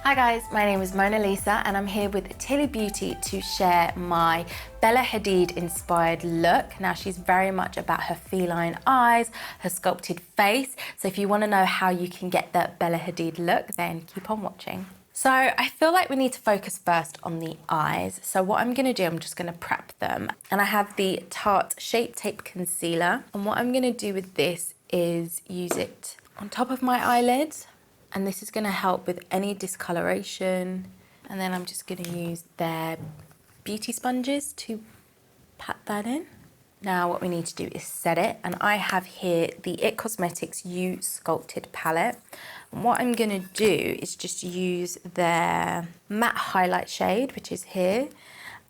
Hi guys, my name is Monalisa and I'm here with Tili Beauty to share my Bella Hadid inspired look. Now she's very much about her feline eyes, her sculpted face. So if you want to know how you can get that Bella Hadid look, then keep on watching. So I feel like we need to focus first on the eyes. So what I'm going to do, I'm just going to prep them. And I have the Tarte Shape Tape Concealer. And what I'm going to do with this is use it on top of my eyelid. And this is going to help with any discoloration. And then I'm just going to use their beauty sponges to pat that in. Now what we need to do is set it. And I have here the IT Cosmetics You Sculpted palette. And what I'm going to do is just use their matte highlight shade, which is here.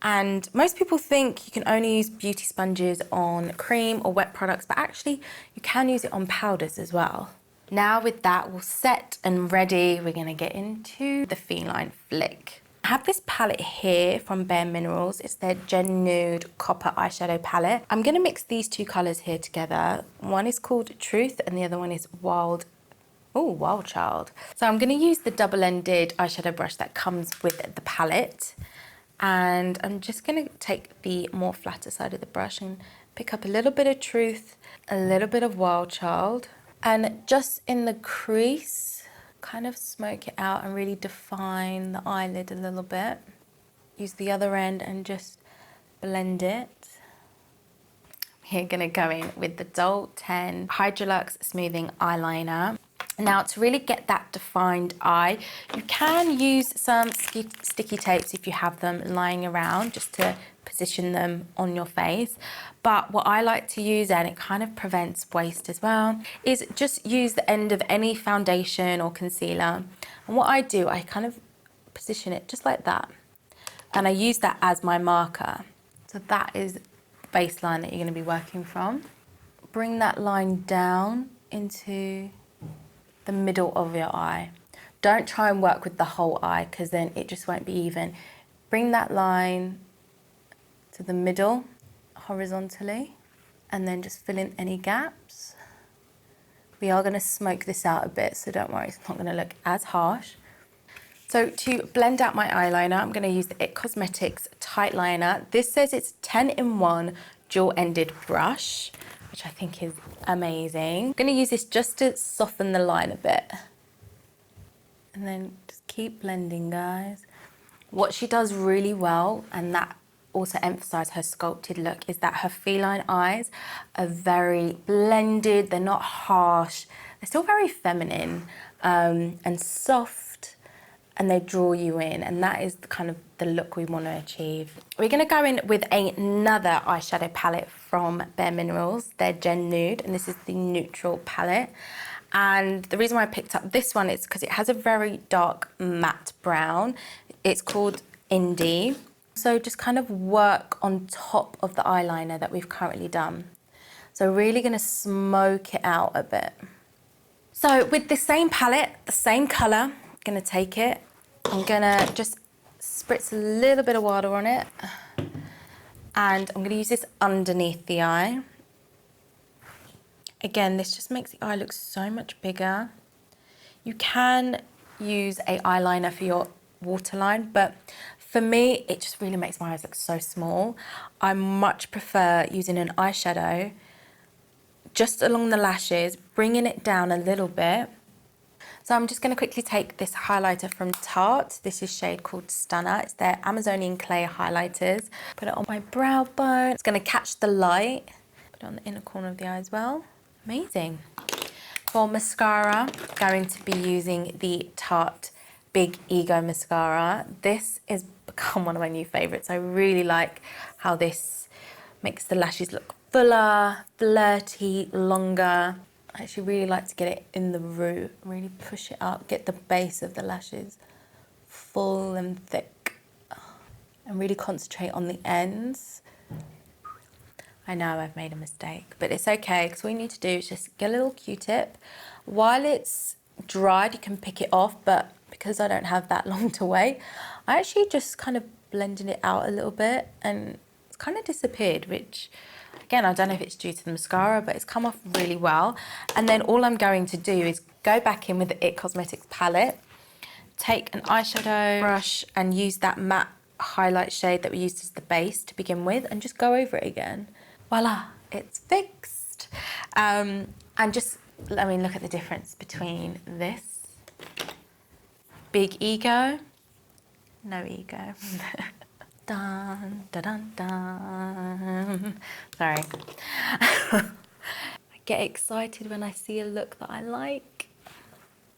And most people think you can only use beauty sponges on cream or wet products, but actually you can use it on powders as well. Now with that all set and ready, we're gonna get into the Feline Flick. I have this palette here from Bare Minerals. It's their Gen Nude Copper Eyeshadow Palette. I'm gonna mix these two colors here together. One is called Truth and the other one is Wild Child. So I'm gonna use the double-ended eyeshadow brush that comes with the palette. And I'm just gonna take the more flatter side of the brush and pick up a little bit of Truth, a little bit of Wild Child. And just in the crease, kind of smoke it out and really define the eyelid a little bit. Use the other end and just blend it. Here, gonna go in with the Doll 10 Hydrolux Smoothing Eyeliner. Now, to really get that defined eye, you can use some sticky tapes if you have them lying around, just to position them on your face. But what I like to use, and it kind of prevents waste as well, is just use the end of any foundation or concealer. And what I do, I kind of position it just like that. And I use that as my marker. So that is the baseline that you're going to be working from. Bring that line down into the middle of your eye. Don't try and work with the whole eye because then it just won't be even. Bring that line to the middle horizontally and then just fill in any gaps. We are going to smoke this out a bit, so don't worry, it's not going to look as harsh. So to blend out my eyeliner, I'm going to use the IT Cosmetics Tight Liner. This says it's 10-in-1 dual-ended brush, which I think is amazing. I'm going to use this just to soften the line a bit. And then just keep blending, guys. What she does really well, and that also emphasises her sculpted look, is that her feline eyes are very blended. They're not harsh. They're still very feminine and soft, and they draw you in. And that is kind of the look we want to achieve. We're going to go in with another eyeshadow palette from Bare Minerals, their Gen Nude, and this is the neutral palette. And the reason why I picked up this one is because it has a very dark matte brown. It's called Indie. So just kind of work on top of the eyeliner that we've currently done. So really going to smoke it out a bit. So with the same palette, the same colour, I'm going to take it. I'm going to just spritz a little bit of water on it. And I'm going to use this underneath the eye. Again, this just makes the eye look so much bigger. You can use an eyeliner for your waterline, but for me, it just really makes my eyes look so small. I much prefer using an eyeshadow just along the lashes, bringing it down a little bit. So I'm just going to quickly take this highlighter from Tarte. This is shade called Stunner. It's their Amazonian Clay highlighters. Put it on my brow bone. It's going to catch the light. Put it on the inner corner of the eye as well. Amazing. For mascara, I'm going to be using the Tarte Big Ego mascara. This has become one of my new favorites. I really like how this makes the lashes look fuller, flirty, longer. I actually really like to get it in the root, really push it up, get the base of the lashes full and thick, and really concentrate on the ends. I know I've made a mistake, but it's okay, because all you need to do is just get a little Q-tip. While it's dried, you can pick it off, but because I don't have that long to wait, I actually just kind of blended it out a little bit and it's kind of disappeared, which again, I don't know if it's due to the mascara, but it's come off really well. And then all I'm going to do is go back in with the IT Cosmetics palette take an eyeshadow brush and use that matte highlight shade that we used as the base to begin with and just go over it again. Voila, it's fixed. And just, I mean, look at the difference between this. Big ego, no ego. Dun, dun, dun, dun. Sorry. I get excited when I see a look that I like.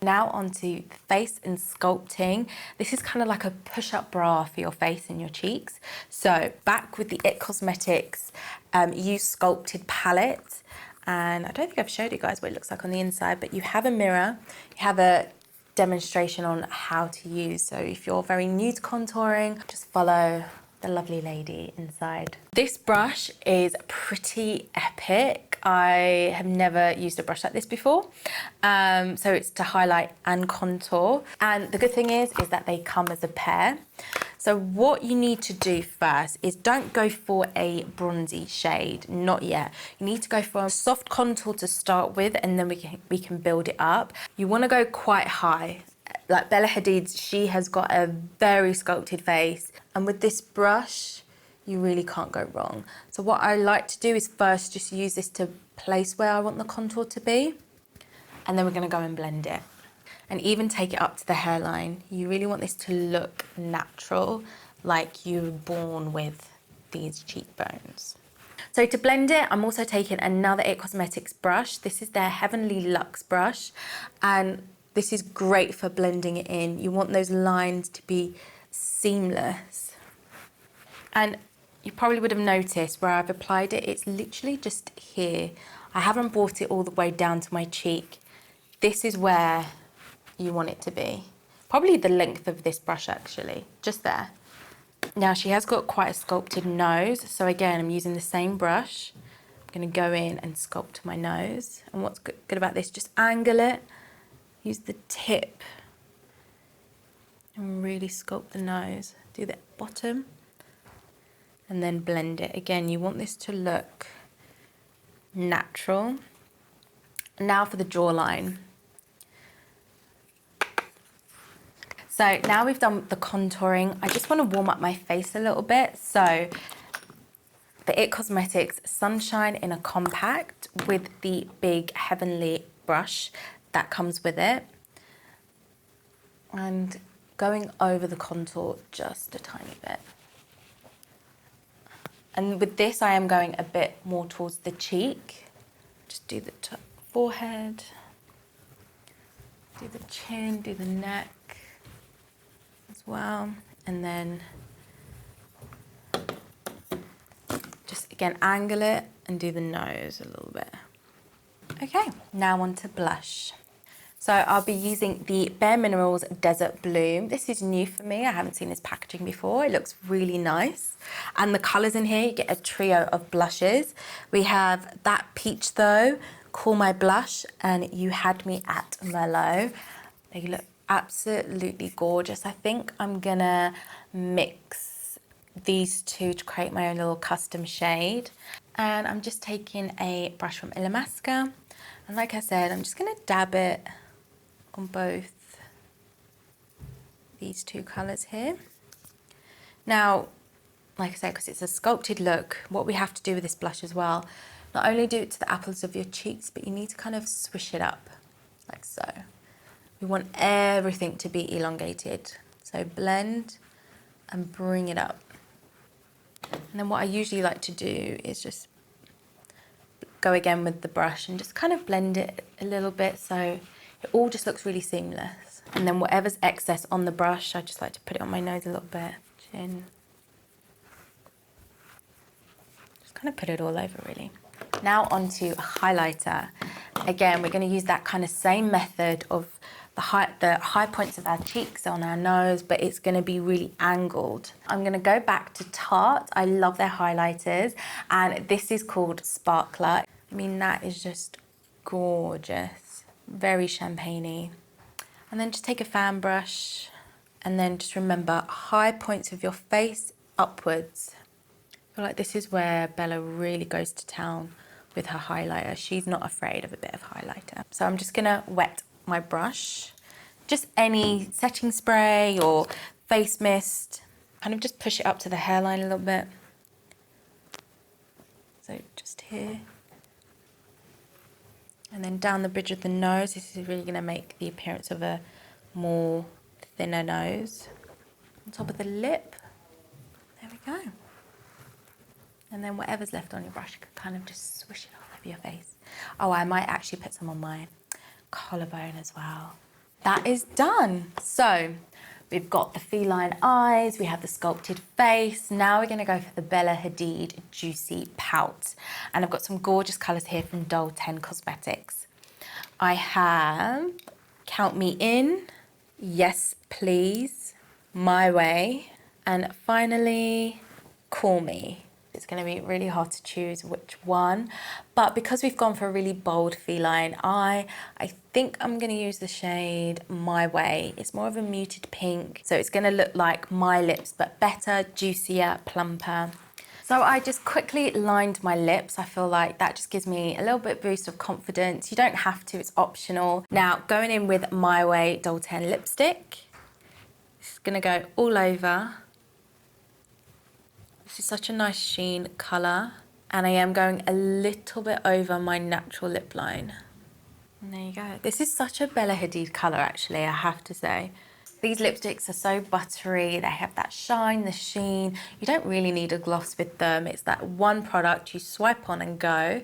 Now onto face and sculpting. This is kind of like a push-up bra for your face and your cheeks. So back with the IT Cosmetics Use Sculpted palette. And I don't think I've showed you guys what it looks like on the inside, but you have a mirror, you have a demonstration on how to use. So if you're very new to contouring, just follow the lovely lady inside. This brush is pretty epic. I have never used a brush like this before. So it's to highlight and contour. And the good thing is that they come as a pair. So what you need to do first is don't go for a bronzy shade, not yet. You need to go for a soft contour to start with, and then we can build it up. You want to go quite high. Like Bella Hadid, she has got a very sculpted face. And with this brush, you really can't go wrong. So what I like to do is first just use this to place where I want the contour to be. And then we're gonna go and blend it. And even take it up to the hairline. You really want this to look natural, like you were born with these cheekbones. So to blend it, I'm also taking another IT Cosmetics brush. This is their Heavenly Luxe brush. And this is great for blending it in. You want those lines to be seamless. And you probably would have noticed where I've applied it, it's literally just here. I haven't brought it all the way down to my cheek. This is where you want it to be. Probably the length of this brush actually, just there. Now she has got quite a sculpted nose. So again, I'm using the same brush. I'm gonna go in and sculpt my nose. And what's good about this, just angle it. Use the tip and really sculpt the nose. Do the bottom and then blend it. Again, you want this to look natural. Now for the jawline. So now we've done the contouring, I just want to warm up my face a little bit. So the IT Cosmetics Sunshine in a Compact with the big Heavenly brush that comes with it, and going over the contour just a tiny bit. And with this, I am going a bit more towards the cheek. Just do the forehead, do the chin, do the neck as well. And then just again, angle it and do the nose a little bit. Okay, now on to blush. So I'll be using the Bare Minerals Desert Bloom. This is new for me. I haven't seen this packaging before. It looks really nice. And the colours in here, you get a trio of blushes. We have that peach though, Call My Blush, and You Had Me at Merlot. They look absolutely gorgeous. I think I'm gonna mix these two to create my own little custom shade. And I'm just taking a brush from Illamasqua. And like I said, I'm just gonna dab it on both these two colours here. Now, like I said, because it's a sculpted look, what we have to do with this blush as well, not only do it to the apples of your cheeks, but you need to kind of swish it up, like so. We want everything to be elongated. So blend and bring it up. And then what I usually like to do is just go again with the brush and just kind of blend it a little bit so it all just looks really seamless. And then whatever's excess on the brush, I just like to put it on my nose a little bit, chin. Just kind of put it all over really. Now onto a highlighter. Again, we're going to use that kind of same method of the high points of our cheeks on our nose, but it's going to be really angled. I'm going to go back to Tarte. I love their highlighters, and this is called Sparkler. I mean, that is just gorgeous, very champagne-y. And then just take a fan brush, and then just remember high points of your face upwards. I feel like this is where Bella really goes to town with her highlighter. She's not afraid of a bit of highlighter. So I'm just gonna wet my brush just any setting spray or face mist. Kind of just push it up to the hairline a little bit. So just here. And then down the bridge of the nose. This is really going to make the appearance of a more thinner nose. On top of the lip. There we go. And then whatever's left on your brush, you can kind of just swish it all over your face. Oh, I might actually put some on my collarbone as well. That is done. So we've got the feline eyes, we have the sculpted face. Now we're gonna go for the Bella Hadid Juicy Pout. And I've got some gorgeous colors here from Doll 10 Cosmetics. I have Count Me In, Yes Please, My Way, and finally, Call Me. It's going to be really hard to choose which one, but because we've gone for a really bold feline eye, I think I'm going to use the shade My Way. It's more of a muted pink, so it's going to look like my lips, but better, juicier, plumper. So I just quickly lined my lips. I feel like that just gives me a little bit boost of confidence. You don't have to, it's optional. Now, going in with My Way Doll 10 lipstick. It's going to go all over. This is such a nice sheen colour, and I am going a little bit over my natural lip line. And there you go. This is such a Bella Hadid colour actually, I have to say. These lipsticks are so buttery, they have that shine, the sheen. You don't really need a gloss with them. It's that one product you swipe on and go,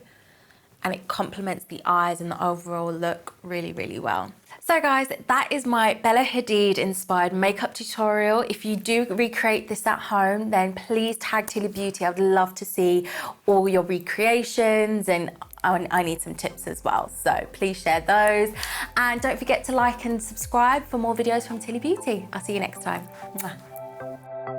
and it complements the eyes and the overall look really, really well. So guys, that is my Bella Hadid inspired makeup tutorial. If you do recreate this at home, then please tag Tili Beauty. I would love to see all your recreations, and I need some tips as well. So please share those. And don't forget to like and subscribe for more videos from Tili Beauty. I'll see you next time. Mwah.